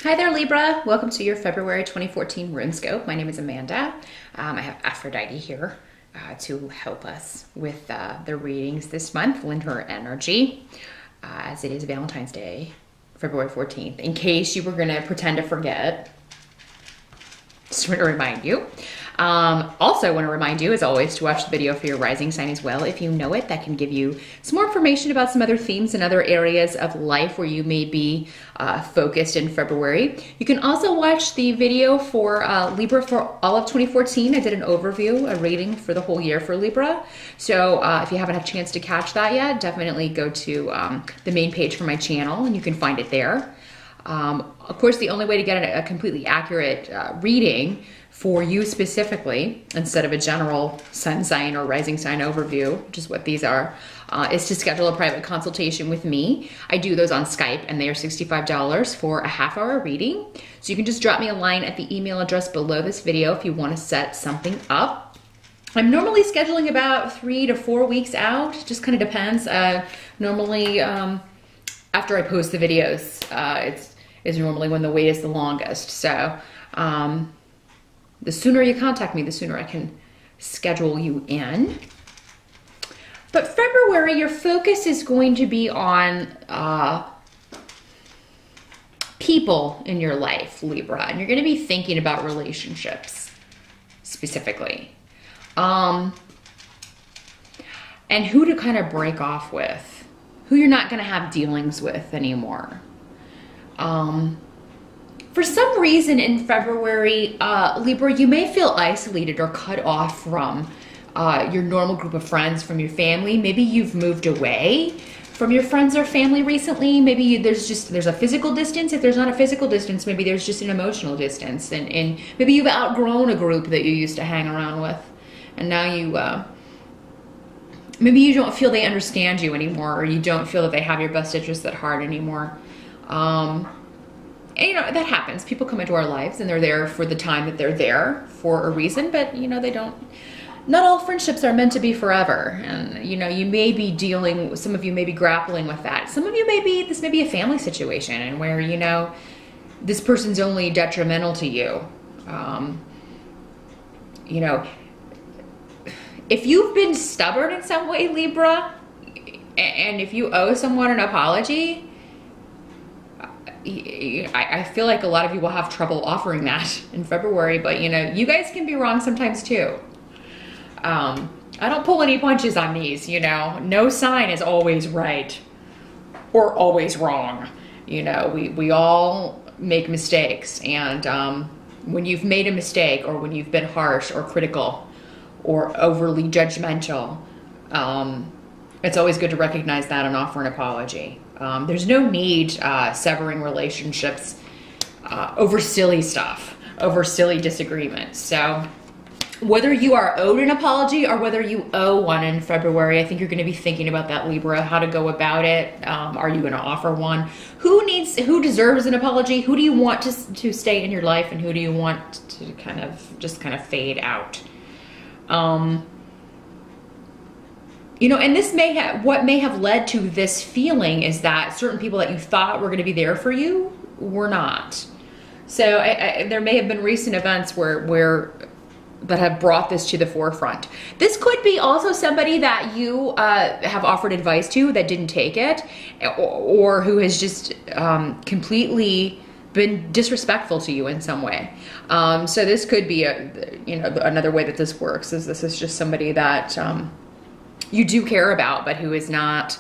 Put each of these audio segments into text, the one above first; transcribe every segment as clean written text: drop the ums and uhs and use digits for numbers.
Hi there, Libra. Welcome to your February 2014 Runescope. My name is Amanda. I have Aphrodite here to help us with the readings this month, lend her energy, as it is Valentine's Day, February 14th. In case you were going to pretend to forget, just want to remind you. Also want to remind you, as always, to watch the video for your rising sign as well. If you know it, that can give you some more information about some other themes and other areas of life where you may be focused in February. You can also watch the video for Libra for all of 2014. I did an overview, a reading for the whole year for Libra. So if you haven't had a chance to catch that yet, definitely go to the main page for my channel and you can find it there. Of course, the only way to get a completely accurate reading for you specifically, instead of a general sun sign or rising sign overview, which is what these are, is to schedule a private consultation with me. I do those on Skype and they are $65 for a half-hour reading. So you can just drop me a line at the email address below this video if you want to set something up. I'm normally scheduling about 3 to 4 weeks out, just kind of depends. Normally, after I post the videos, it's normally when the wait is the longest. So the sooner you contact me, the sooner I can schedule you in. But February, your focus is going to be on people in your life, Libra, and you're going to be thinking about relationships specifically. And who to kind of break off with, who you're not going to have dealings with anymore. For some reason in February, Libra, you may feel isolated or cut off from your normal group of friends, from your family. Maybe you've moved away from your friends or family recently. Maybe there's a physical distance. If there's not a physical distance, maybe there's just an emotional distance. And maybe you've outgrown a group that you used to hang around with. And now maybe you don't feel they understand you anymore, or you don't feel that they have your best interests at heart anymore. And, you know, that happens. People come into our lives and they're there for the time that they're there for a reason, but, you know, not all friendships are meant to be forever. And, you know, you may be some of you may be grappling with that. Some of you this may be a family situation and where, you know, this person's only detrimental to you. You know, if you've been stubborn in some way, Libra, and if you owe someone an apology, I feel like a lot of you will have trouble offering that in February, but you know, you guys can be wrong sometimes too. I don't pull any punches on these, you know, no sign is always right or always wrong. You know, we all make mistakes, and when you've made a mistake, or when you've been harsh or critical or overly judgmental, it's always good to recognize that and offer an apology. There's no need severing relationships over silly stuff, over silly disagreements. So whether you are owed an apology or whether you owe one in February, I think you're going to be thinking about that, Libra, how to go about it. Are you going to offer one? Who deserves an apology? Who do you want to stay in your life, and who do you want to kind of fade out? You know, and what may have led to this feeling is that certain people that you thought were going to be there for you were not. So there may have been recent events that have brought this to the forefront. This could be also somebody that you have offered advice to that didn't take it, or who has just completely been disrespectful to you in some way. So this could be another way that this works is this is just somebody that you do care about, but who is not,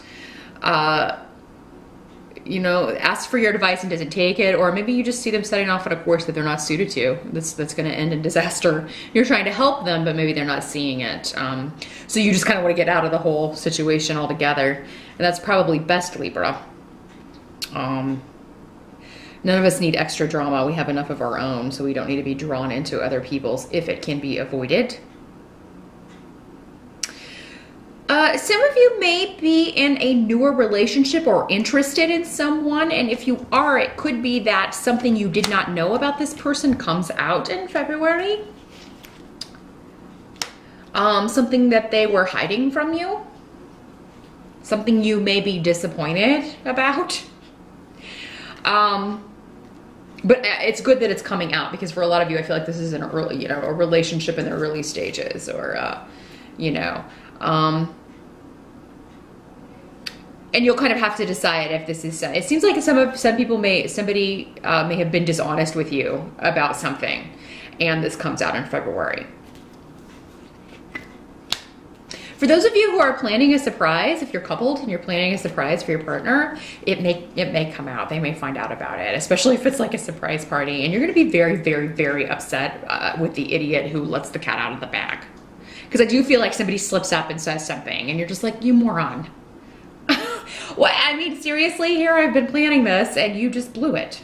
you know, asks for your advice and doesn't take it, or maybe you just see them setting off on a course that they're not suited to. That's going to end in disaster. You're trying to help them, but maybe they're not seeing it. So you just kind of want to get out of the whole situation altogether, and that's probably best, Libra. None of us need extra drama. We have enough of our own, so we don't need to be drawn into other people's if it can be avoided. Some of you may be in a newer relationship or interested in someone, and if you are, it could be that something you did not know about this person comes out in February. Something that they were hiding from you. Something you may be disappointed about. But it's good that it's coming out, because for a lot of you, I feel like this is an early, you know, a relationship in the early stages, or, you know, and you'll kind of have to decide if this is, it seems like somebody may have been dishonest with you about something, and this comes out in February. For those of you who are planning a surprise, if you're coupled and you're planning a surprise for your partner, it may come out. They may find out about it, especially if it's like a surprise party. And you're going to be very, very, very upset with the idiot who lets the cat out of the bag. Because I do feel like somebody slips up and says something, and you're just like, you moron. Well, I mean, seriously, here I've been planning this, and you just blew it.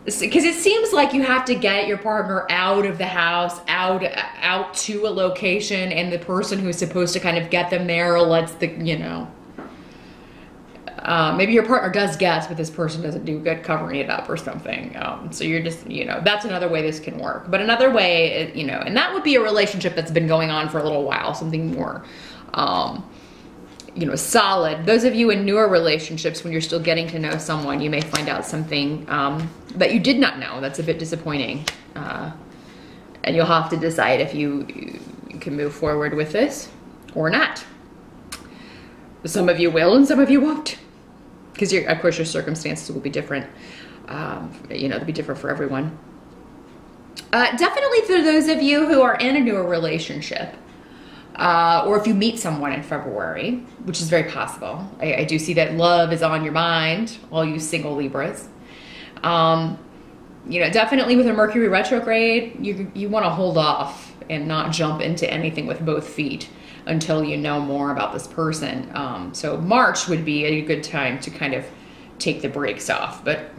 Because it seems like you have to get your partner out of the house, out to a location, and the person who's supposed to kind of get them there lets the, you know, maybe your partner does guess, but this person doesn't do good covering it up or something. So you're just, you know, that's another way this can work. But another way, you know, and that would be a relationship that's been going on for a little while, something more, you know, solid. Those of you in newer relationships, when you're still getting to know someone, you may find out something that you did not know. That's a bit disappointing. And you'll have to decide if you can move forward with this or not. Some of you will and some of you won't. Because of course your circumstances will be different. You know, they'll be different for everyone. Definitely for those of you who are in a newer relationship, or if you meet someone in February, which is very possible. I do see that love is on your mind, all you single Libras. You know, definitely with a Mercury retrograde, you want to hold off and not jump into anything with both feet until you know more about this person. So March would be a good time to kind of take the brakes off, but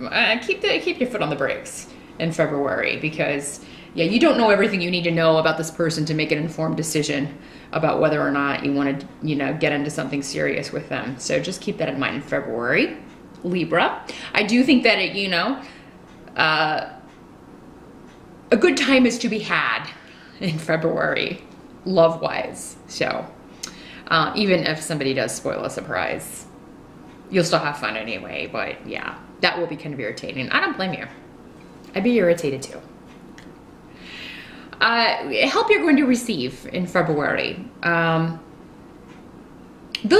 keep your foot on the brakes in February, because yeah, you don't know everything you need to know about this person to make an informed decision about whether or not you want to, you know, get into something serious with them. So just keep that in mind in February, Libra. I do think that it, you know, a good time is to be had in February, love-wise. So even if somebody does spoil a surprise, you'll still have fun anyway. But yeah, that will be kind of irritating. I don't blame you. I'd be irritated too. Help you're going to receive in February. Those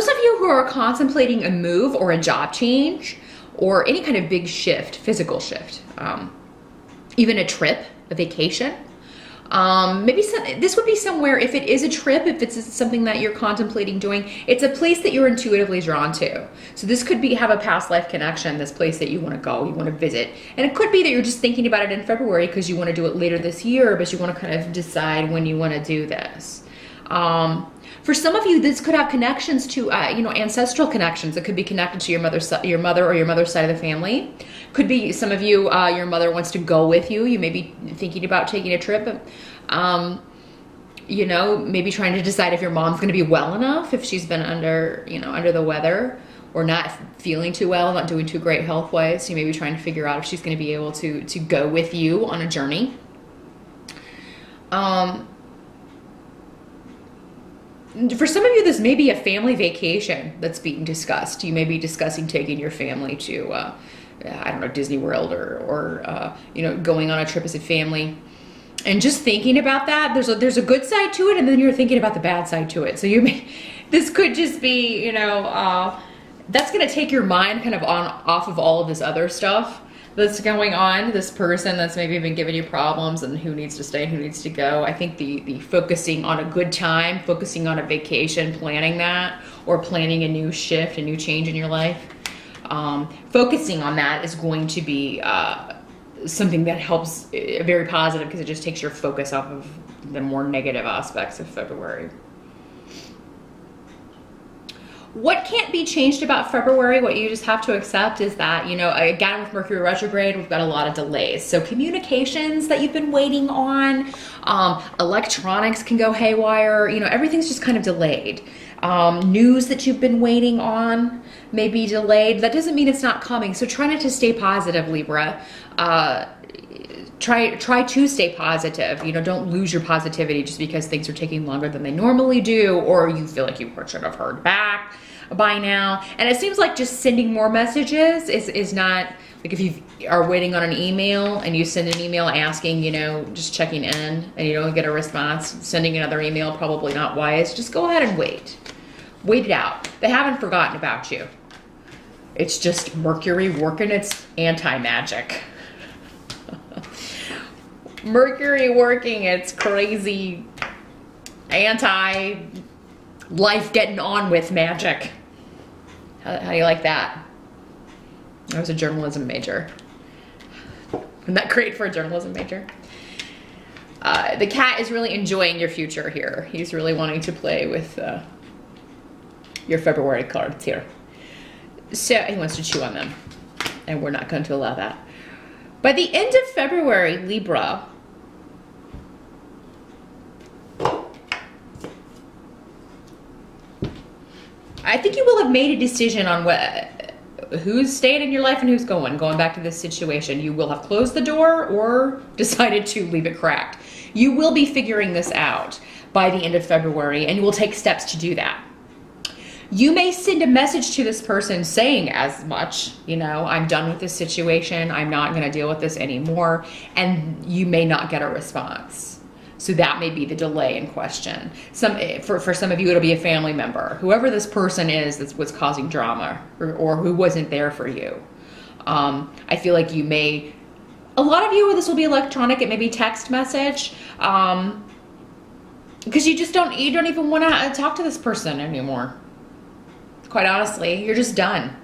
of you who are contemplating a move or a job change or any kind of big shift, physical shift, even a trip, a vacation, maybe this would be somewhere, if it is a trip, if it's something that you're contemplating doing, it's a place that you're intuitively drawn to. So this could be, have a past life connection, this place that you want to go, you want to visit. And it could be that you're just thinking about it in February because you want to do it later this year, but you want to kind of decide when you want to do this. For some of you, this could have connections to, you know, ancestral connections. It could be connected to your mother or your mother's side of the family. Could be some of you, your mother wants to go with you. You may be thinking about taking a trip. You know, maybe trying to decide if your mom's going to be well enough, if she's been under, you know, under the weather or not feeling too well, not doing too great health-wise. You may be trying to figure out if she's going to be able to go with you on a journey. For some of you, this may be a family vacation that's being discussed. You may be discussing taking your family to, I don't know, Disney World or you know, going on a trip as a family. And just thinking about that, there's a good side to it, and then you're thinking about the bad side to it. So this could just be, you know, that's going to take your mind kind of off of all of this other stuff that's going on, this person that's maybe been giving you problems and who needs to stay, who needs to go. I think the focusing on a good time, focusing on a vacation, planning that, or planning a new shift, a new change in your life, focusing on that is going to be something that helps, very positive, because it just takes your focus off of the more negative aspects of February. What can't be changed about February, what you just have to accept is that, you know, again, with Mercury retrograde, we've got a lot of delays. So communications that you've been waiting on, electronics can go haywire, you know, everything's just kind of delayed. News that you've been waiting on may be delayed. That doesn't mean it's not coming. So try not to stay positive, Libra. Try to stay positive. You know, don't lose your positivity just because things are taking longer than they normally do, or you feel like you should have heard back by now. And it seems like just sending more messages is not Like if you are waiting on an email and you send an email asking, you know, just checking in, and you don't get a response, sending another email, probably not wise. Just go ahead and wait. Wait it out. They haven't forgotten about you. It's just Mercury working its anti-magic. Mercury working its crazy anti-life getting on with magic. How do you like that? I was a journalism major. Isn't that great for a journalism major? The cat is really enjoying your future here. He's really wanting to play with your February cards here. So he wants to chew on them, and we're not going to allow that. By the end of February, Libra, I think you will have made a decision on who's staying in your life and who's going back to this situation. You will have closed the door or decided to leave it cracked. You will be figuring this out by the end of February, and you will take steps to do that. You may send a message to this person saying as much, you know, I'm done with this situation. I'm not going to deal with this anymore. And you may not get a response. So that may be the delay in question. For some of you, it'll be a family member. Whoever this person is that's what's causing drama, or who wasn't there for you. I feel like you may, a lot of you, this will be electronic. It may be text message. Because you don't even want to talk to this person anymore. Quite honestly, you're just done.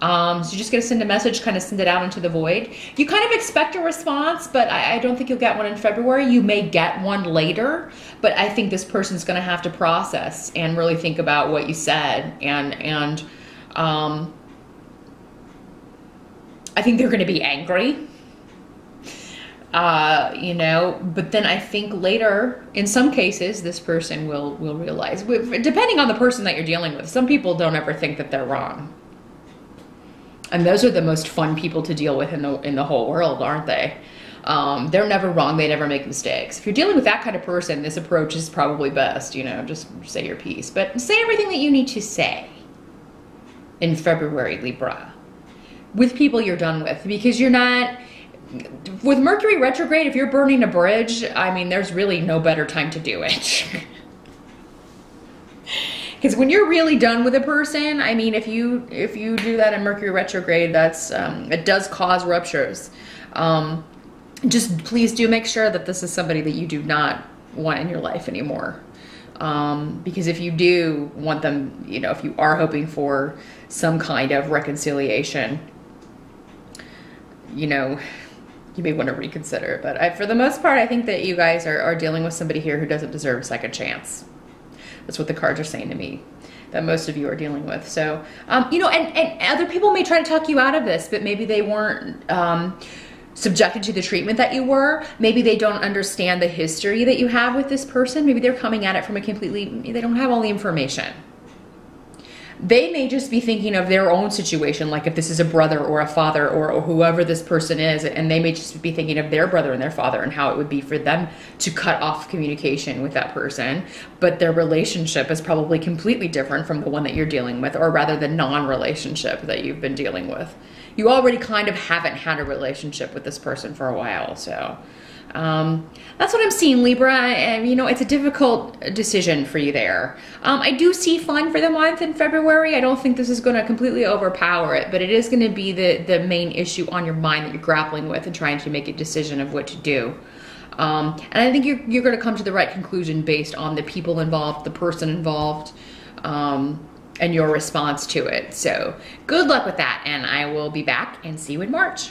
So you're just gonna send a message, kind of send it out into the void. You kind of expect a response, but I don't think you'll get one in February. You may get one later, but I think this person's gonna have to process and really think about what you said. And I think they're gonna be angry, you know, but then I think later, in some cases, this person will realize, depending on the person that you're dealing with. Some people don't ever think that they're wrong. And those are the most fun people to deal with in the whole world, aren't they? They're never wrong. They never make mistakes. If you're dealing with that kind of person, this approach is probably best, you know, just say your piece. But say everything that you need to say in February, Libra, with people you're done with, because you're not, with Mercury retrograde, if you're burning a bridge, I mean, there's really no better time to do it. Because when you're really done with a person, I mean, if you do that in Mercury retrograde, that's it does cause ruptures. Just please do make sure that this is somebody that you do not want in your life anymore. Because if you do want them, you know, if you are hoping for some kind of reconciliation, you know, you may want to reconsider. But for the most part, I think that you guys are dealing with somebody here who doesn't deserve a second chance. That's what the cards are saying to me, that most of you are dealing with. So, you know, and other people may try to talk you out of this, but maybe they weren't subjected to the treatment that you were. Maybe they don't understand the history that you have with this person. Maybe they're coming at it from a completely, they don't have all the information. They may just be thinking of their own situation, like if this is a brother or a father or whoever this person is, and they may just be thinking of their brother and their father and how it would be for them to cut off communication with that person. But their relationship is probably completely different from the one that you're dealing with, or rather the non-relationship that you've been dealing with. You already kind of haven't had a relationship with this person for a while, so that's what I'm seeing, Libra. And you know, it's a difficult decision for you there. I do see fun for the month in February. I don't think this is going to completely overpower it, but it is going to be the main issue on your mind that you're grappling with and trying to make a decision of what to do. And I think you're going to come to the right conclusion based on the people involved, the person involved, and your response to it. So good luck with that, and I will be back and see you in March.